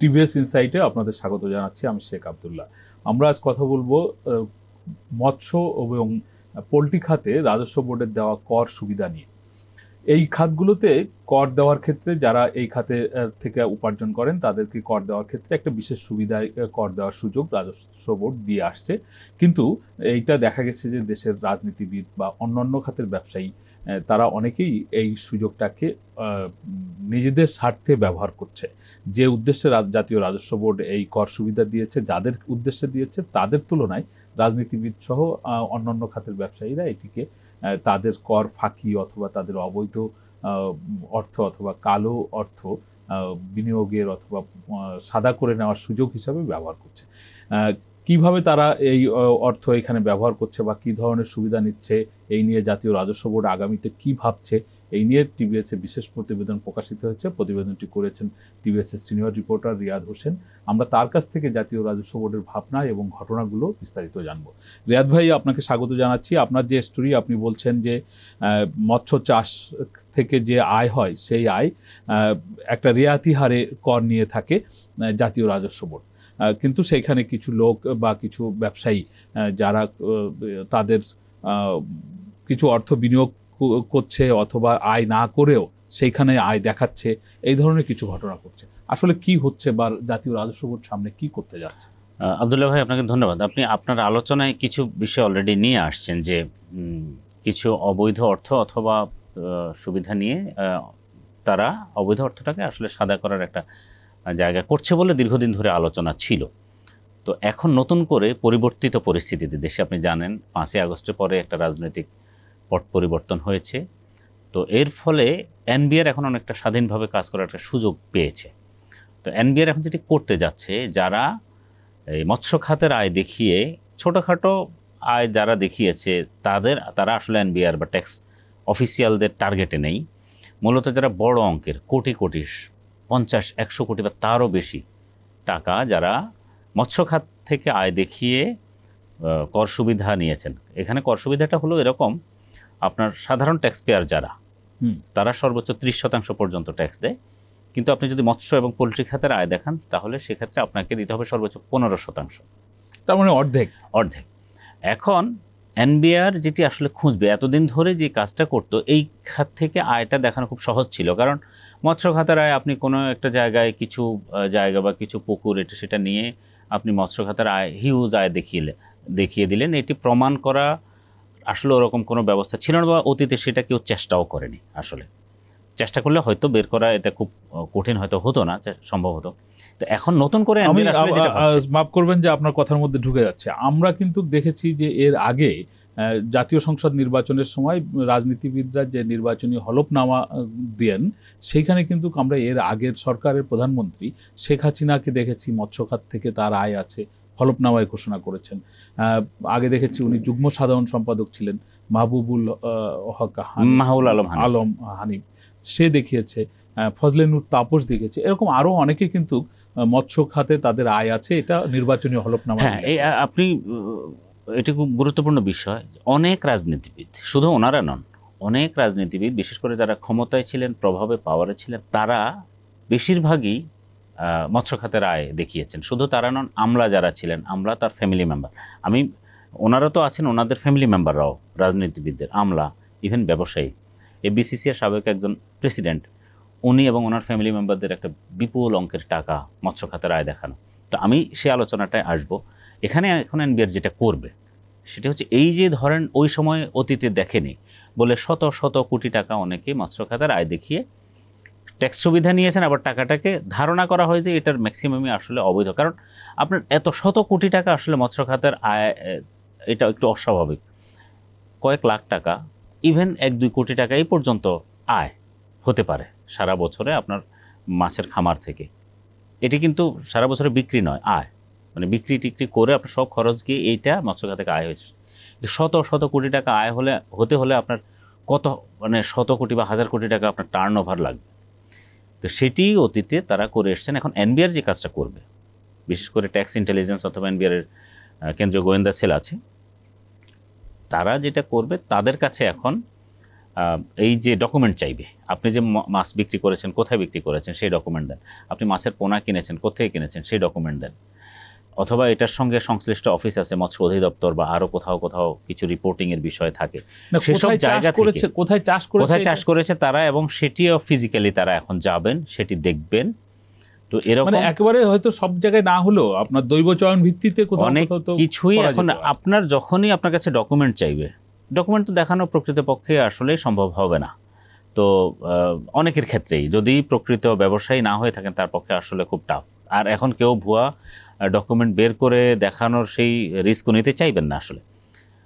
TVS ইনসাইটে আপনাদের স্বাগত জানাচ্ছি। আমি শেখ আব্দুল্লাহ। আমরা আজ কথা বলবো মৎস্য এবং পোল্ট্রি খাতে রাজস্ব বোর্ডের দেওয়া কর সুবিধা নিয়ে। এই খাতগুলোতে কর দেওয়ার ক্ষেত্রে যারা এই খাতে থেকে উপার্জন করেন তাদেরকে কর দেওয়ার ক্ষেত্রে একটা বিশেষ সুবিধায় কর দেওয়ার সুযোগ রাজস্ব বোর্ড দিয়ে আসছে। কিন্তু এইটা দেখা গেছে যে দেশের রাজনীতিবিদ বা অন্যান্য খাতের ব্যবসায়ী তারা অনেকেই এই সুযোগটাকে নিজেদের স্বার্থে ব্যবহার করছে। যে উদ্দেশ্যে জাতীয় রাজস্ব বোর্ড এই কর সুবিধা দিয়েছে, যাদের উদ্দেশ্যে দিয়েছে তাদের তুলনায় রাজনীতিবিদ সহ অন্যান্য খাতের ব্যবসায়ীরা এটিকে তাদের কর ফাঁকি অথবা তাদের অবৈধ অর্থ অথবা কালো অর্থ বিনিয়োগের অথবা সাদা করে নেওয়ার সুযোগ হিসাবে ব্যবহার করছে। কিভাবে তারা এই অর্থ এখানে ব্যবহার করছে বা কি ধরনের সুবিধা নিচ্ছে, এই নিয়ে জাতীয় রাজস্ব বোর্ড আগামীতে কি ভাবছে, এই নিয়ে টিভিএস এর বিশেষ প্রতিবেদন প্রকাশিত হয়েছে। প্রতিবেদনটি করেছেন টিভিএস এর সিনিয়র রিপোর্টার রিয়াদ হোসেন। আমরা তার কাছ থেকে জাতীয় রাজস্ব বোর্ডের ভাবনা এবং ঘটনাগুলো বিস্তারিত জানবো। রিয়াদ ভাই, আপনাকে স্বাগত জানাচ্ছি। আপনার যে স্টোরি, আপনি বলছেন যে মৎস্য চাষ থেকে যে আয় হয় সেই আয় একটা রিয়াতি হারে কর নিয়ে থাকে জাতীয় রাজস্ব বোর্ড, কিন্তু সেইখানে কিছু লোক বা কিছু ব্যবসায়ী যারা তাদের কিছু অর্থ বিনিয়োগ করছে অথবা আয় না করেও সেইখানে আয় দেখাচ্ছে, এই ধরনের কিছু ঘটনা করছে। আসলে কি হচ্ছে বা জাতীয় রাজস্ব বোর্ড সামনে কি করতে যাচ্ছে? আব্দুল্লাহ ভাই, আপনাকে ধন্যবাদ। আপনি আপনার আলোচনায় কিছু বিষয় অলরেডি নিয়ে আসছেন যে কিছু অবৈধ অর্থ অথবা সুবিধা নিয়ে তারা অবৈধ অর্থটাকে আসলে সাদা করার একটা জায়গা করছে বলে দীর্ঘদিন ধরে আলোচনা ছিল। তো এখন নতুন করে পরিবর্তিত পরিস্থিতিতে দেশে, আপনি জানেন 5ই আগস্টের পরে একটা রাজনৈতিক পট পরিবর্তন হয়েছে। তো এর ফলে এনবিআর এখন অনেকটা স্বাধীনভাবে কাজ করার একটা সুযোগ পেয়েছে। তো এনবিআর এখন যেটি করতে যাচ্ছে, যারা এই মৎস্য খাতের আয় দেখিয়ে ছোটোখাটো আয় যারা দেখিয়েছে তারা আসলে এনবিআর বা ট্যাক্স অফিসিয়ালদের টার্গেটে নেই। মূলত যারা বড় অঙ্কের কোটি কোটি 50-100 কোটি বা তারও বেশি টাকা যারা মৎস্য খাত থেকে আয় দেখিয়ে কর সুবিধা নিয়েছেন। এখানে কর সুবিধাটা হলো এরকম, আপনার সাধারণ ট্যাক্স পেয়ার যারা, তারা সর্বোচ্চ 30% পর্যন্ত ট্যাক্স দেয়। কিন্তু আপনি যদি মৎস্য এবং পোলট্রি খাতের আয় দেখান তাহলে সেক্ষেত্রে আপনাকে দিতে হবে সর্বোচ্চ 15%। তার মানে অর্ধেক। এখন এনবিআর যেটি আসলে খুঁজবে, এতদিন ধরে যে কাজটা করতো, এই খাত থেকে আয়টা দেখানো খুব সহজ ছিল। কারণ মৎস্য খাতের আয় আপনি কোনো একটা জায়গায় কিছু জায়গা বা কিছু পুকুর এটা সেটা নিয়ে আপনি মৎস্য খাতের আয় হিউজ আয় দেখিয়ে দিলেন। এটি প্রমাণ করা আসলে ওরকম কোনো ব্যবস্থা ছিল না, বা অতীতে সেটা কেউ চেষ্টাও করেনি। আসলে চেষ্টা করলে হয়তো বের করা এটা খুব কঠিন হয়তো হতো না, সম্ভব হতো। তো এখন নতুন করে মাফ করবেন যে আপনার কথার মধ্যে ঢুকে যাচ্ছে। আমরা কিন্তু দেখেছি যে এর আগে জাতীয় সংসদ নির্বাচনের সময় রাজনীতিবিদরা যে নির্বাচনী হলফনামা দেন, সেইখানে কিন্তু আমরা এর আগের সরকারের প্রধানমন্ত্রী শেখ হাসিনাকে দেখেছি মৎস্য খাত থেকে তার আয় আছে হলফনামায় ঘোষণা করেছেন। আগে দেখেছি উনি যুগ্ম সাধারণ সম্পাদক ছিলেন মাহবুবুল হক আলম হানিফ, সে দেখিয়েছে, ফজলেনুর তাপস দেখেছে, এরকম আরো অনেকে কিন্তু মৎস্য খাতে তাদের আয় আছে, এটা নির্বাচনী হলফনামা। আপনি এটি খুব গুরুত্বপূর্ণ বিষয়। অনেক রাজনীতিবিদ, শুধু ওনারা নন, অনেক রাজনীতিবিদ, বিশেষ করে যারা ক্ষমতায় ছিলেন, প্রভাবে পাওয়ারে ছিলেন, তারা বেশিরভাগই মৎস্য খাতের আয় দেখিয়েছেন। শুধু তারা নন, আমলা যারা ছিলেন, আমলা তার ফ্যামিলি মেম্বার, ওনারা তো আছেন, ওনাদের ফ্যামিলি মেম্বাররাও রাজনীতিবিদদের, আমলা, ইভেন ব্যবসায়ী। এবিসিসির সাবেক একজন প্রেসিডেন্ট, উনি এবং ওনার ফ্যামিলি মেম্বারদের একটা বিপুল অঙ্কের টাকা মৎস্য খাতের আয় দেখানো। তো আমি সে আলোচনাটায় আসবো। এখানে এখন এনবিআর যেটা করবে সেটা হচ্ছে, এই যে ধরেন ওই সময় অতীতে দেখেনি বলে শত শত কোটি টাকা অনেকে মৎস্য খাতের আয় দেখিয়ে ট্যাক্স সুবিধা নিয়েছেন, আবার টাকাটাকে ধারণা করা হয় যে এটার ম্যাক্সিমামই আসলে অবৈধ। কারণ আপনার এত শত কোটি টাকা আসলে মৎস্য খাতের আয়, এটা একটু অস্বাভাবিক। কয়েক লাখ টাকা, ইভেন 1-2 কোটি টাকা এই পর্যন্ত আয় হতে পারে সারা বছরে আপনার মাছের খামার থেকে। এটি কিন্তু সারা বছরে বিক্রি নয়, আয়, মানে বিক্রি টিক্রি করে আপনার সব খরচ গিয়ে এইটা মৎস্য খাত থেকে আয় হয়েছে। শত শত কোটি টাকা আয় হতে হলে আপনার কত, মানে শত কোটি বা হাজার কোটি টাকা আপনার টার্ন ওভার লাগবে। তো সেটি অতীতে তারা করে এসছেন। এখন এনবিআর যে কাজটা করবে, বিশেষ করে ট্যাক্স ইন্টেলিজেন্স অথবা এনবিআরের কেন্দ্রীয় গোয়েন্দা সেল আছে, তারা যেটা করবে, তাদের কাছে এখন এই যে ডকুমেন্ট চাইবে, আপনি যে মাছ বিক্রি করেছেন কোথায় বিক্রি করেছেন সেই ডকুমেন্ট দেন, আপনি মাছের পোনা কিনেছেন কোথায় কিনেছেন সেই ডকুমেন্ট দেন, অথবা এটার সঙ্গে সংশ্লিষ্ট অফিস আছে মৎস্য অধিদপ্তর বা আরো কোথাও কোথাও কিছু রিপোর্টিং এর বিষয় থাকে, সেসব জায়গা থেকে কোথায় চাষ করেছে তারা, এবং সেটিও ফিজিক্যালি তারা এখন যাবেন, সেটি দেখবেন। তো এরকম একেবারে হয়তো সব জায়গায় না হলেও আপনার দৈব চয়ন ভিত্তিতে অনেক কিছুই এখন আপনার যখনই আপনার কাছে ডকুমেন্ট চাইবে, ডকুমেন্ট তো দেখানো প্রকৃতপক্ষে আসলে সম্ভব হবে না। তো অনেকের ক্ষেত্রেই যদি প্রকৃত ব্যবসায়ী না হয়ে থাকেন তার পক্ষে আসলে খুব টাফ। আর এখন কেউ ভুয়া ডকুমেন্ট বের করে দেখানোর সেই রিস্ক নিতে চাইবেন না আসলে,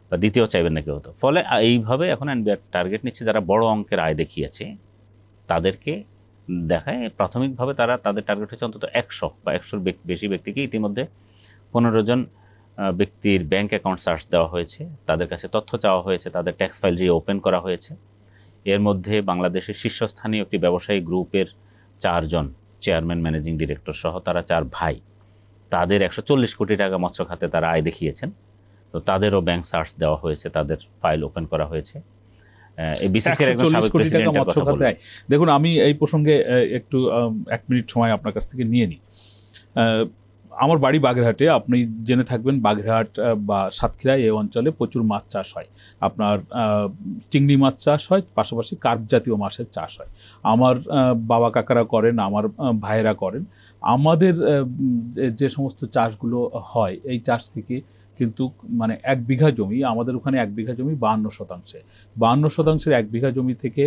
বা দিতেও চাইবেন না কেউ। তো ফলে এইভাবে এখন এনবিআর টার্গেট নিচ্ছে যারা বড় অঙ্কের আয় দেখিয়েছে তাদেরকে দেখায়। প্রাথমিকভাবে তারা তাদের টার্গেট হচ্ছে অন্তত 100 বা 100-র বেশি ব্যক্তিকে ইতিমধ্যে 15 জন ব্যক্তির ব্যাংক অ্যাকাউন্ট সার্চ দেওয়া হয়েছে, তাদের কাছে তথ্য চাওয়া হয়েছে, তাদের ট্যাক্স ফাইল রিওপেন করা হয়েছে। এর মধ্যে বাংলাদেশের শীর্ষস্থানীয় একটি ব্যবসায়ী গ্রুপের 4 জন চেয়ারম্যান, ম্যানেজিং ডিরেক্টর সহ তারা 4 ভাই, তাদের 140 কোটি টাকা মৎস্য খাতে তারা আয় দেখিয়েছেন। তো তাদেরও ব্যাংক সার্চ দেওয়া হয়েছে, তাদের ফাইল ওপেন করা হয়েছে। দেখুন, আমি এই প্রসঙ্গে একটু 1 মিনিট সময় আপনার কাছ থেকে নিয়ে নিই। আমার বাড়ি বাগেরহাটে, আপনি জেনে থাকবেন বাগেরহাট বা সাতক্ষীরা এই অঞ্চলে প্রচুর মাছ চাষ হয়। আপনার চিংড়ি মাছ চাষ হয়, পাশাপাশি কার্প জাতীয় মাছের চাষ হয়। আমার বাবা কাকারা করেন, আমার ভাইয়েরা করেন। আমাদের যে সমস্ত চাষগুলো হয় এই চাষ থেকে কিন্তু মানে 1 বিঘা জমি, আমাদের ওখানে 1 বিঘা জমি 52%, 1 বিঘা জমি থেকে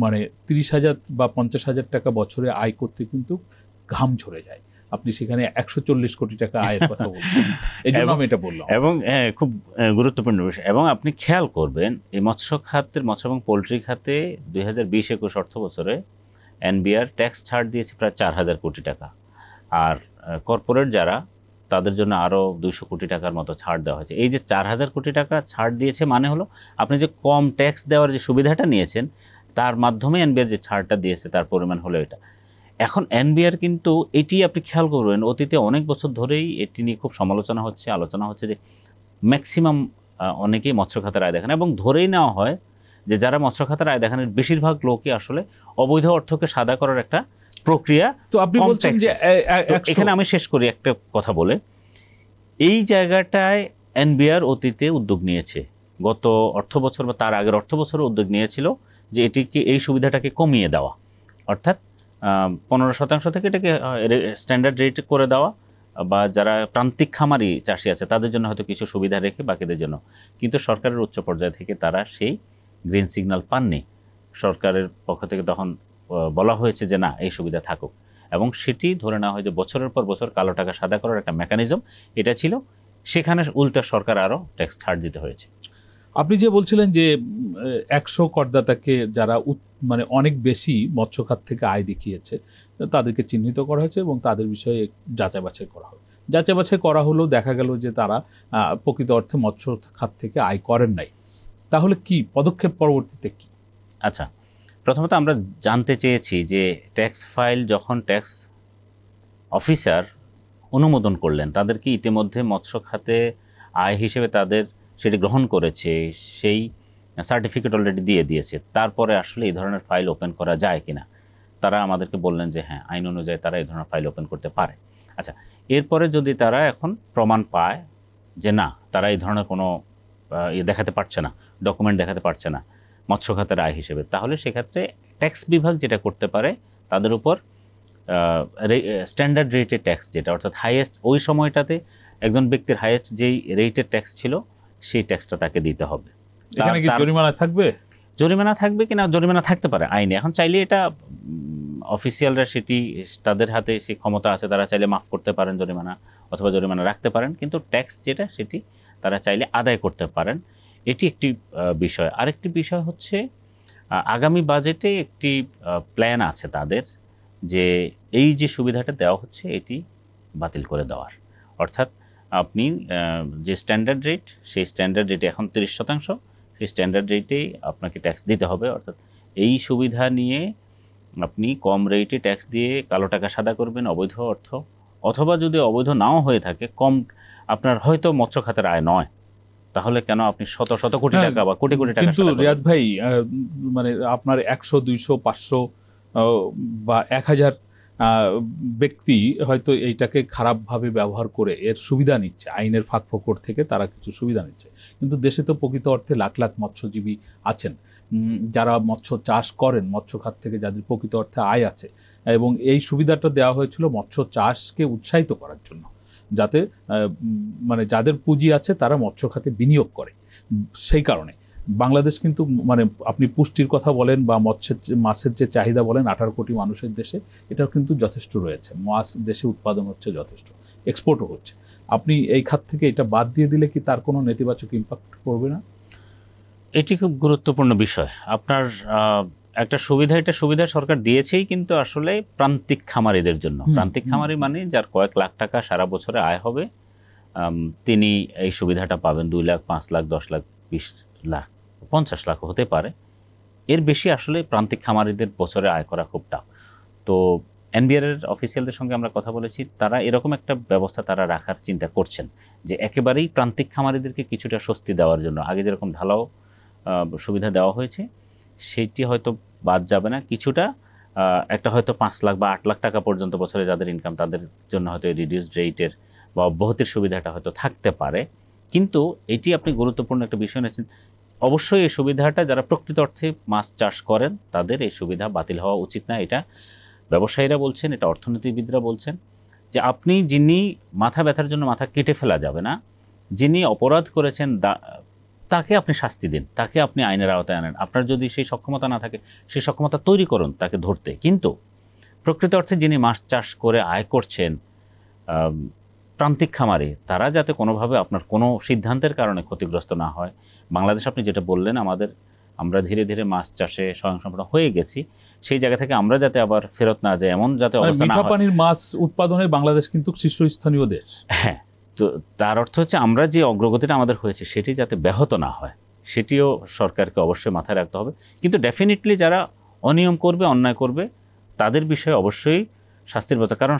মানে 30,000 বা 50,000 টাকা বছরে আয় করতে কিন্তু ঘাম ঝরে যায়। আপনি সেখানে 140 কোটি টাকা আয়ের কথা বলছেন, এই জন্য আমি এটা বললাম। এবং খুব গুরুত্বপূর্ণ বিষয়। এবং আপনি খেয়াল করবেন এই মৎস্য এবং পোলট্রি খাতে 2020-21 অর্থ বছরে এনবিআর ট্যাক্স ছাড় দিয়েছে প্রায় 4,000 কোটি টাকা। আর কর্পোরেট যারা, তাদের জন্য আরও 200 কোটি টাকার মতো ছাড় দেওয়া হয়েছে। এই যে 4,000 কোটি টাকা ছাড় দিয়েছে মানে হলো আপনি যে কম ট্যাক্স দেওয়ার যে সুবিধাটা নিয়েছেন তার মাধ্যমে এনবিআর যে ছাড়টা দিয়েছে তার পরিমাণ হলো এটা। এখন এনবিআর কিন্তু এটি আপনি খেয়াল করবেন, অতীতে অনেক বছর ধরেই এটি নিয়ে খুব সমালোচনা হচ্ছে, আলোচনা হচ্ছে যে ম্যাক্সিমাম অনেকেই মৎস্য খাতের আয় দেখান, এবং ধরেই নেওয়া হয় যে যারা মৎস্য খাতের আয় দেখানের বেশিরভাগ লোকই আসলে অবৈধ অর্থকে সাদা করার একটা প্রক্রিয়া। তো আপনি বলছেন যে এখানে আমি শেষ করি একটা কথা বলে, এই জায়গাটায় এনবিআর অতীতে উদ্যোগ নিয়েছে, গত অর্থ বছর বা তার আগের অর্থ বছরে উদ্যোগ নিয়েছিল যে এটিকে, এই সুবিধাটাকে কমিয়ে দেওয়া, অর্থাৎ 15% থেকে এটাকে স্ট্যান্ডার্ড রেট করে দেওয়া, বা যারা প্রান্তিক খামারি চাষি আছে তাদের জন্য হয়তো কিছু সুবিধা রেখে বাকিদের জন্য। কিন্তু সরকারের উচ্চ পর্যায় থেকে তারা সেই গ্রিন সিগন্যাল পাননি। সরকারের পক্ষ থেকে তখন বলা হয়েছে যে না, এই সুবিধা থাকুক, এবং সেটি ধরে নেওয়া হয় যে বছরের পর বছর কালো টাকা সাদা করার একটা মেকানিজম এটা ছিল। সেখানে উল্টা সরকার আরও ট্যাক্স ছাড় দিতে হয়েছে। আপনি যে বলছিলেন যে 100 করদাতাকে যারা মানে অনেক বেশি মৎস্য খাত থেকে আয় দেখিয়েছে তাদেরকে চিহ্নিত করা হয়েছে এবং তাদের বিষয়ে যাচাই বাছাই করা হবে। যাচাই বাছাই করা হলেও দেখা গেল যে তারা প্রকৃত অর্থে মৎস্য খাত থেকে আয় করেন নাই। তাহলে কি পদক্ষেপ পরবর্তীতে কি? আচ্ছা, প্রথমত আমরা জানতে চেয়েছি যে ট্যাক্স ফাইল যখন ট্যাক্স অফিসার অনুমোদন করলেন, তাদের কি ইতিমধ্যে মৎস্য খাতে আয় হিসেবে তাদের সেটি গ্রহণ করেছে, সেই সার্টিফিকেট অলরেডি দিয়ে দিয়েছে, তারপরে আসলে এই ধরনের ফাইল ওপেন করা যায় কিনা। তারা আমাদেরকে বললেন যে হ্যাঁ, আইন অনুযায়ী তারা এই ধরনের ফাইল ওপেন করতে পারে। আচ্ছা, এরপরে যদি তারা এখন প্রমাণ পায় যে না, তারা এই ধরনের কোনো দেখাতে পারছে না, ডকুমেন্ট দেখাতে পারছে না মৎস্য খাতের আয় হিসেবে, তাহলে সেক্ষেত্রে ট্যাক্স বিভাগ যেটা করতে পারে, তাদের উপর স্ট্যান্ডার্ড রেটের ট্যাক্স যেটা, অর্থাৎ হাইয়েস্ট ওই সময়টাতে একজন ব্যক্তির হাইয়েস্ট যেই রেটের ট্যাক্স ছিল সেই ট্যাক্সটা তাকে দিতে হবে। এখানে কি জরিমানা থাকবে? জরিমানা থাকবে কিনা, জরিমানা থাকতে পারে আইনে। এখন চাইলে এটা অফিসিয়ালরা, সেটি তাদের হাতে সেই ক্ষমতা আছে, তারা চাইলে মাফ করতে পারেন জরিমানা, অথবা জরিমানা রাখতে পারেন, কিন্তু ট্যাক্স যেটা সেটি তারা চাইলে আদায় করতে পারেন। এটি একটি বিষয়। আরেকটি বিষয় হচ্ছে আগামী বাজেটে একটি প্ল্যান আছে তাদের, যে এই যে সুবিধাটা দেওয়া হচ্ছে এটি বাতিল করে দেওয়ার। অর্থাৎ আপনি যে স্ট্যান্ডার্ড রেট, সেই স্ট্যান্ডার্ড রেটে এখন 30%, সেই স্ট্যান্ডার্ড রেটেই আপনাকে ট্যাক্স দিতে হবে। অর্থাৎ এই সুবিধা নিয়ে আপনি কম রেটে ট্যাক্স দিয়ে কালো টাকা সাদা করবেন, অবৈধ অর্থ, অথবা যদি অবৈধ নাও হয়ে থাকে, কম, আপনার হয়তো মৎস্য খাতের আয় নয়, তাহলে কেন আপনি শত শত কোটি টাকা বা কোটি কোটি টাকা? কিন্তু রিয়াদ ভাই, মানে আপনার 100, 200, 500 বা 1000 ব্যক্তি হয়তো এইটাকে খারাপভাবে ব্যবহার করে এর সুবিধা নিচ্ছে, আইনের ফাঁকফোকর থেকে তারা কিছু সুবিধা নিচ্ছে। কিন্তু দেশে তো প্রকৃত অর্থে লাখ লাখ মৎস্যজীবী আছেন, যারা মৎস্য চাষ করেন, মৎস্য খাত থেকে যাদের প্রকৃত অর্থে আয় আছে, এবং এই সুবিধাটা দেওয়া হয়েছিল মৎস্য চাষকে উৎসাহিত করার জন্য, যাতে মানে যাদের পুঁজি আছে তারা মৎস্য খাতে বিনিয়োগ করে। সেই কারণে বাংলাদেশ কিন্তু, মানে আপনি পুষ্টির কথা বলেন বা মাছের যে চাহিদা বলেন, 18 কোটি মানুষের দেশে, এটাও কিন্তু যথেষ্ট রয়েছে। মাছ দেশে উৎপাদন হচ্ছে যথেষ্ট, এক্সপোর্টও হচ্ছে। আপনি এই খাত থেকে এটা বাদ দিয়ে দিলে কি তার কোনো নেতিবাচক ইম্প্যাক্ট পড়বে না? এটি খুব গুরুত্বপূর্ণ বিষয়। আপনার একটা সুবিধা, এটা সুবিধা সরকার দিয়েছেই, কিন্তু আসলে প্রান্তিক খামারিদের জন্য। প্রান্তিক খামারি মানে যার কয়েক লাখ টাকা সারা বছরে আয় হবে, তিনি এই সুবিধাটা পাবেন। 2 লাখ, 5 লাখ, 10 লাখ, 20 লাখ, 50 লাখ হতে পারে। এর বেশি আসলে প্রান্তিক খামারিদের বছরে আয় করা খুব টাফ। তো এনবিআর এর অফিসিয়ালদের সঙ্গে আমরা কথা বলেছি, তারা এরকম একটা ব্যবস্থা তারা রাখার চিন্তা করছেন, যে একেবারেই প্রান্তিক খামারিদেরকে কিছুটা স্বস্তি দেওয়ার জন্য। আগে যেরকম ঢালাও সুবিধা দেওয়া হয়েছে, সেইটি হয়তো বাদ যাবে না, কিছুটা একটা হয়তো 5 লাখ বা 8 লাখ টাকা পর্যন্ত বছরে যাদের ইনকাম, তাদের জন্য হয়তো রিডিউসড রেটের বা অব্যাহতির সুবিধাটা হয়তো থাকতে পারে। কিন্তু এটি আপনি গুরুত্বপূর্ণ একটা বিষয় নিয়েছেন। অবশ্যই এই সুবিধাটা যারা প্রকৃত অর্থে মাছ চাষ করেন তাদের এই সুবিধা বাতিল হওয়া উচিত না। এটা ব্যবসায়ীরা বলছেন, এটা অর্থনীতিবিদরা বলছেন, যে আপনি যিনি মাথা ব্যথার জন্য মাথা কেটে ফেলা যাবে না, যিনি অপরাধ করেছেন তাকে আপনি শাস্তি দিন, তাকে আপনি আইনের আওতায় আনেন। আপনার যদি সেই সক্ষমতা না থাকে, সেই সক্ষমতা তৈরি করুন তাকে ধরতে। কিন্তু প্রকৃত অর্থে যিনি মাছ চাষ করে আয় করছেন, প্রান্তিক খামারে, তারা যাতে কোনোভাবে আপনার কোনো সিদ্ধান্তের কারণে ক্ষতিগ্রস্ত না হয়। বাংলাদেশ আপনি যেটা বললেন, আমরা ধীরে ধীরে মাছ চাষে স্বয়ংসম্পূর্ণ হয়ে গেছি, সেই জায়গা থেকে আমরা যাতে আবার ফেরত না যাই, এমন যাতে অবস্থা না হয়। মিঠা পানির মাছ উৎপাদনে বাংলাদেশ কিন্তু শীর্ষস্থানীয় দেশ। হ্যাঁ, তো তার অর্থ হচ্ছে আমরা যে অগ্রগতিটা আমাদের হয়েছে সেটি যাতে ব্যাহত না হয়, সেটিও সরকারকে অবশ্যই মাথায় রাখতে হবে। কিন্তু ডেফিনেটলি যারা অনিয়ম করবে, অন্যায় করবে, তাদের বিষয়ে অবশ্যই শাস্তির ব্যবস্থা। কারণ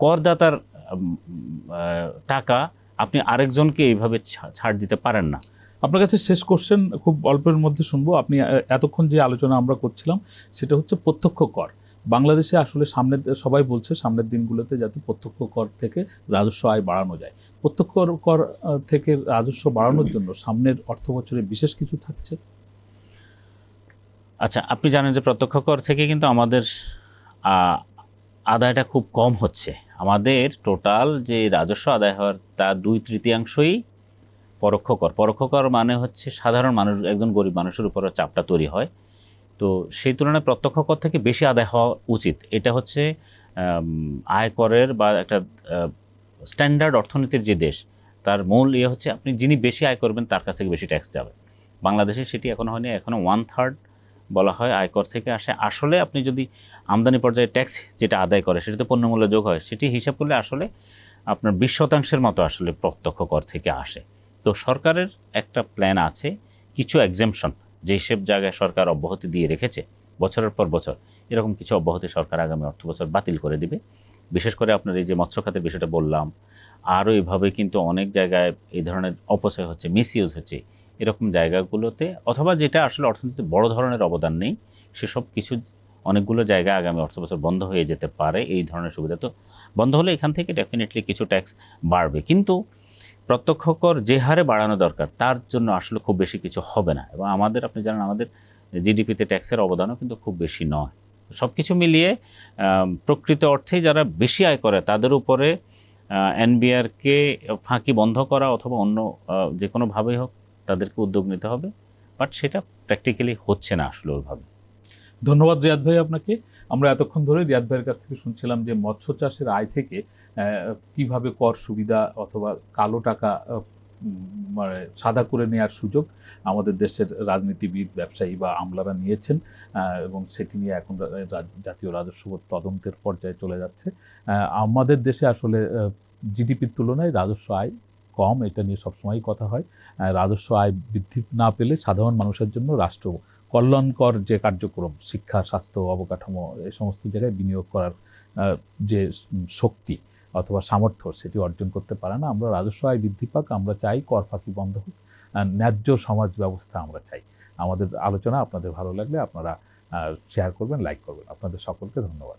করদাতার টাকা আপনি আরেকজনকে এইভাবে ছাড় দিতে পারেন না। আপনার কাছে শেষ কোশ্চেন, খুব অল্পের মধ্যে শুনবো। আপনি এতক্ষণ যে আলোচনা আমরা করছিলাম সেটা হচ্ছে প্রত্যক্ষ কর। বাংলাদেশে আসলে সবাই বলছে সামনের দিনগুলোতে যাতে প্রত্যক্ষ কর থেকে রাজস্ব আয় বাড়ানো যায়। প্রত্যক্ষ কর থেকে রাজস্ব বাড়ানোর জন্য সামনের অর্থ বছরে বিশেষ কিছু থাকছে? আচ্ছা, আপনি জানেন যে প্রত্যক্ষ কর থেকে কিন্তু আমাদের আদায়টা খুব কম হচ্ছে। আমাদের টোটাল যে রাজস্ব আদায় হওয়ার তার 2/3 পরোক্ষ কর। পরোক্ষ কর মানে হচ্ছে সাধারণ মানুষ, একজন গরিব মানুষের উপর চাপটা তৈরি হয়। তো সেই তুলনায় প্রত্যক্ষ কর থেকে বেশি আদায় হওয়া উচিত। এটা হচ্ছে আয়করের বা একটা স্ট্যান্ডার্ড অর্থনীতির যে দেশ, তার মূল হচ্ছে আপনি যিনি বেশি আয় করবেন তার কাছ থেকে বেশি ট্যাক্স যাবে। বাংলাদেশে সেটি এখনো হয়নি। এখনো 1/3 বলা হয় আয়কর থেকে আসে। আসলে আপনি যদি আমদানি পর্যায়ে ট্যাক্স যেটা আদায় করে সেটা তো পণ্যমূল্য যোগ হয়, সেটি হিসাব করলে আসলে আপনার 20% মতো আসলে প্রত্যক্ষ কর থেকে আসে। তো সরকারের একটা প্ল্যান আছে, কিছু এক্সেমশন যেসব জায়গায় সরকার অব্যাহতি দিয়ে রেখেছে বছরের পর বছর, এরকম কিছু অব্যাহতি সরকার আগামী অর্থ বছর বাতিল করে দিবে। বিশেষ করে আপনার এই যে মৎস্য খাতের বিষয়টা বললাম, আরও এইভাবে কিন্তু অনেক জায়গায় এই ধরনের অপচয় হচ্ছে, মিসইউজ হচ্ছে, এরকম জায়গাগুলোতে, অথবা যেটা আসলে অর্থনীতিতে বড় ধরনের অবদান নেই, সেসব কিছু অনেকগুলো জায়গায় আগামী অর্থ বছর বন্ধ হয়ে যেতে পারে এই ধরনের সুবিধা। তো বন্ধ হলে এখান থেকে ডেফিনেটলি কিছু ট্যাক্স বাড়বে, কিন্তু প্রত্যক্ষ কর যে হারে বাড়ানো দরকার তার জন্য আসলে খুব বেশি কিছু হবে না। এবং আমাদের, আপনি জানেন, আমাদের জিডিপিতে ট্যাক্সের অবদানও কিন্তু খুব বেশি নয়। সব কিছু মিলিয়ে প্রকৃত অর্থে যারা বেশি আয় করে তাদের উপরে এনবিআরকে ফাঁকি বন্ধ করা অথবা অন্য যে কোনোভাবেই হোক তাদেরকে উদ্যোগ নিতে হবে, বাট সেটা প্র্যাকটিক্যালি হচ্ছে না আসলে ওইভাবে। ধন্যবাদ রিয়াদ ভাই আপনাকে। আমরা এতক্ষণ ধরে রিয়াদ ভাইয়ের কাছ থেকে শুনছিলাম যে মৎস্য চাষের আয় থেকে কিভাবে কর সুবিধা অথবা কালো টাকা মানে সাদা করে নেওয়ার সুযোগ আমাদের দেশের রাজনীতিবিদ, ব্যবসায়ী বা আমলারা নিয়েছেন, এবং সেটি নিয়ে এখন জাতীয় রাজস্ব বোর্ড তদন্তের পর্যায়ে চলে যাচ্ছে। আমাদের দেশে আসলে জিডিপির তুলনায় রাজস্ব আয় কম, এটা নিয়ে সবসময়ই কথা হয়। রাজস্ব আয় বৃদ্ধি না পেলে সাধারণ মানুষের জন্য রাষ্ট্র কল্যাণকর যে কার্যক্রম, শিক্ষা, স্বাস্থ্য, অবকাঠামো, এই সমস্ত জায়গায় বিনিয়োগ করার যে শক্তি অথবা সামর্থ্য সেটি অর্জন করতে পারে না। আমরা রাজস্ব আয় বৃদ্ধি পাক, আমরা চাই কর ফাঁকি বন্ধ হোক, ন্যায্য সমাজ ব্যবস্থা আমরা চাই। আমাদের আলোচনা আপনাদের ভালো লাগলে আপনারা শেয়ার করবেন, লাইক করবেন। আপনাদের সকলকে ধন্যবাদ।